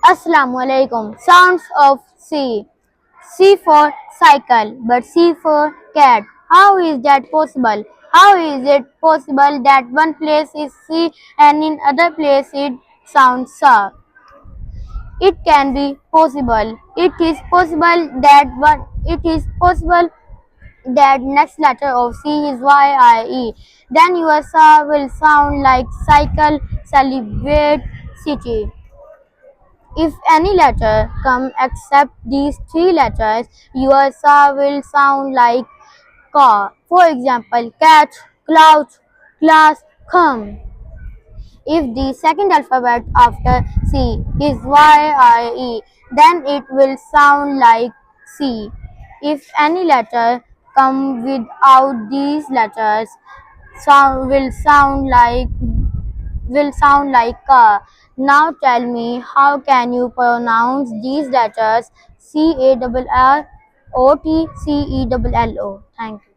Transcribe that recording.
Assalamu alaikum. Sounds of C. C for cycle, but C for cat. How is that possible? How is it possible that one place is C and in other place it sounds sa? It can be possible. It is possible that one. It is possible that next letter of C is Y-I-E. Then your sa will sound like cycle, celebrate, city. If any letter come except these three letters, your sa will sound like ka. For example, cat, cloud, class, come. If the second alphabet after C is Y-I-E, then it will sound like C. If any letter come without these letters, sound will sound like ka. Now tell me, how can you pronounce these letters? C A R R O T C E L L O. Thank you.